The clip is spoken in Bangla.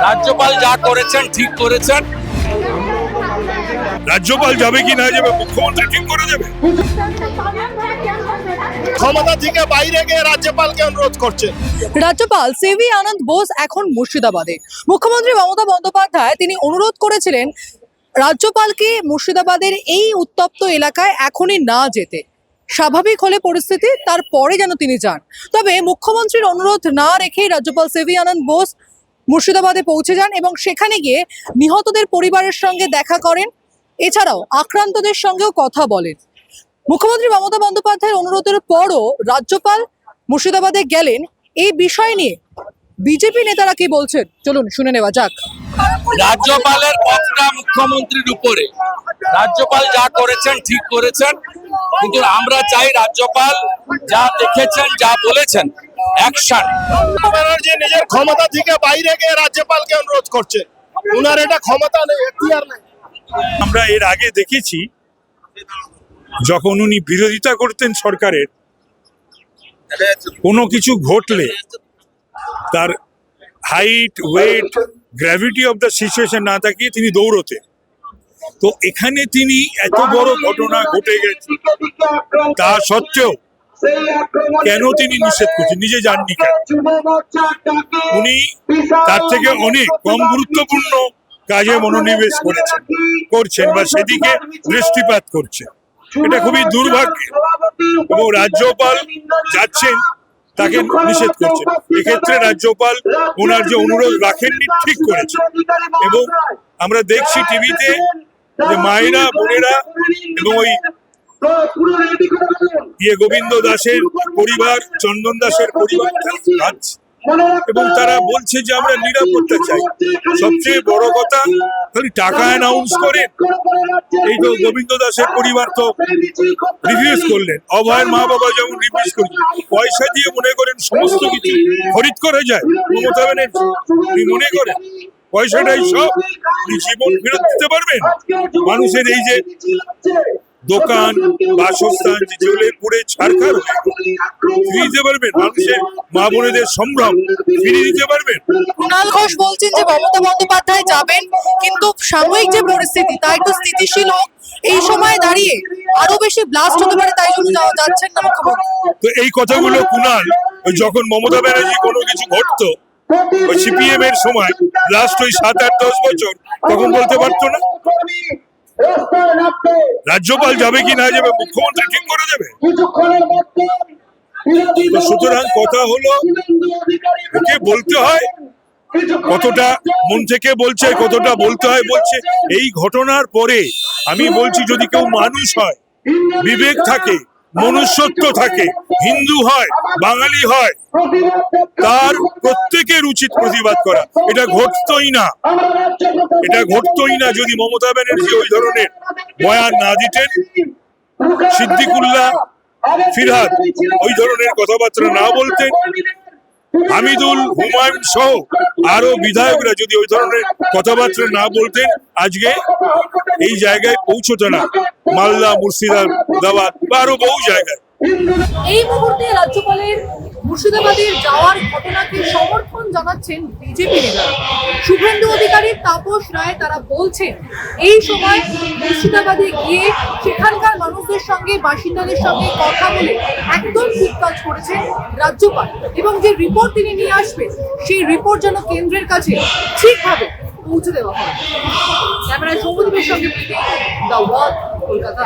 রাজ্যপাল যা করেছেন ঠিক করেছেন। রাজ্যপাল যাবে কি না যাবে মুখ্যমন্ত্রী ঠিক করে দেবে। ক্ষমতা থেকে বাইরে গিয়ে রাজ্যপালকে অনুরোধ করছে। রাজ্যপাল সিভি আনন্দ বোস এখন মুর্শিদাবাদে। মুখ্যমন্ত্রী মমতা বন্দ্যোপাধ্যায় তিনি অনুরোধ করেছিলেন রাজ্যপালকে মুর্শিদাবাদের এই উত্তপ্ত এলাকায় এখনই না যেতে, স্বাভাবিক হলে পরিস্থিতি তারপরে যেন তিনি যান। তবে মুখ্যমন্ত্রীর অনুরোধ না রেখেই রাজ্যপাল সিভি আনন্দ বোস মুর্শিদাবাদে পৌঁছে যান এবং সেখানে গিয়ে নিহতদের পরিবারের সঙ্গে দেখা করেন, এছাড়াও আক্রান্তদের সঙ্গেও কথা বলেন। মুখ্যমন্ত্রী মমতা বন্দ্যোপাধ্যায়ের অনুরোধের পরও রাজ্যপাল মুর্শিদাবাদে গেলেন। এই বিষয় নিয়ে বিজেপি নেতারা কি বলছেন চলুন শুনে নেওয়া যাক। রাজ্যপালের পথটা মুখ্যমন্ত্রীর উপরে। রাজ্যপাল যা করেছেন ঠিক করেছেন, কিন্তু আমরা চাই রাজ্যপাল যা দেখেছেন যা বলেছেন অ্যাকশন। ব্যানার্জি নিজের ক্ষমতা থেকে বাইরে গিয়ে রাজ্যপালকে অনুরোধ করছে। উনার এটা ক্ষমতা নেই, এখতিয়ার নেই। আমরা এর আগে দেখেছি যখন উনি বিরোধিতা করতেন সরকারের, কোনো কিছু ঘটলে তার height, weight, gravity of the situation না তাকিয়ে তিনি দৌড়তেন। তো এখানে তিনি এত বড় ঘটনা ঘটে গেছে তা সত্ত্বেও কেন তিনি নিষেধ করছেন? নিজে জাননি কেন? উনি তার থেকে অনেক কম গুরুত্বপূর্ণ কাজে মনোনিবেশ করছেন বা সেদিকে দৃষ্টিপাত করছেন। এটা খুবই দুর্ভাগ্য এবং রাজ্যপাল যাচ্ছেন তাকে নিষেধ করছেন। এক্ষেত্রে রাজ্যপাল ওনার যে অনুরোধ রাখেননি ঠিক করেছে। এবং আমরা দেখছি টিভিতে যে মায়েরা, বোনেরা এবং ওই গোবিন্দ দাসের পরিবার, চন্দন দাসের পরিবার আছে এবং তারা বলছে যে আমরা নিরাপত্তা চাই। সবচেয়ে বড় কথা, খালি টাকা অ্যানাউন্স করে এই তো গোবিন্দ দাসের পরিবার তো রিভিউজ করলেন, অভয়ের মা বাবা যেমন রিভিউজ করলেন, পয়সা দিয়ে মনে করেন সমস্ত কিছু খরিদ করা যায়। মমতা ব্যানার্জি মনে করেন পয়সাটাই সব, জীবন ফেরত দিতে পারবেন? মানুষের এই যে দোকান, বাসস্থান যে জ্বলে পুড়ে ছারখার ফিরিয়ে দিতে পারবেন? মানুষের মা বোনেদের সম্ভ্রম ফিরিয়ে দিতে পারবেন? কুণাল ঘোষ বলছেন যে মমতা বন্দ্যোপাধ্যায় যাবেন, কিন্তু সাময়িক যে পরিস্থিতি তা একটু স্থিতিশীল হোক, এই সময় দাঁড়িয়ে আরো বেশি ব্লাস্ট হতে পারে, তাই জন্য যাচ্ছেন না মুখ্যমন্ত্রী। তো এই কথাগুলো কুণাল যখন মমতা ব্যানার্জি কোনো কিছু ঘটতো ওই সিপিএম এর সময় লাস্ট ওই 7-8-10 বছর, তখন বলতে পারতো না? রাজ্যপাল যাবে কি না যাবে মুখ্যমন্ত্রী ঠিক করে দেবে। সুতরাং কথা হলো ওকে বলতে হয়, কতটা মন থেকে বলছে, কতটা বলতে হয় বলছে। এই ঘটনার পরে আমি বলছি, যদি কেউ মানুষ হয়, বিবেক থাকে, মনুষ্যত্ব থাকে, হিন্দু হয়, বাঙালি হয়, তার প্রত্যেকের উচিত প্রতিবাদ করা। এটা ঘটতই না, এটা ঘটতই না যদি মমতা ব্যানার্জি ওই ধরনের বয়ান না দিতেন, সিদ্দিকুল্লাহ, ফিরহাদ ওই ধরনের কথাবার্তা না বলতেন, হামিদুল, হুমায়ুন সহ আরো বিধায়করা যদি ওই ধরনের কথাবার্তা না বলতেন, আজকে এই জায়গায় পৌঁছতো না। মালদা, মুর্শিদাবাদ বা আরো বহু জায়গায়। এই মুহূর্তে রাজ্যপালের মুর্শিদাবাদের যাওয়ার ঘটনাকে সমর্থন জানাচ্ছেন বিজেপি নেতারা। শুভেন্দু অধিকারী, তাপস রায় তারা বলছেন এই সময় মুর্শিদাবাদে গিয়ে সেখানকার মানুষদের সঙ্গে, বাসিন্দাদের সঙ্গে কথা বলে একদম ঠিক কাজ করেছেন রাজ্যপাল, এবং যে রিপোর্ট তিনি নিয়ে আসবেন সেই রিপোর্ট যেন কেন্দ্রের কাছে ঠিকভাবে পৌঁছে দেওয়া হয়। ক্যামেরায় সৌম্যদীপের সঙ্গে প্রীতি, দ্য ওয়াল, কলকাতা।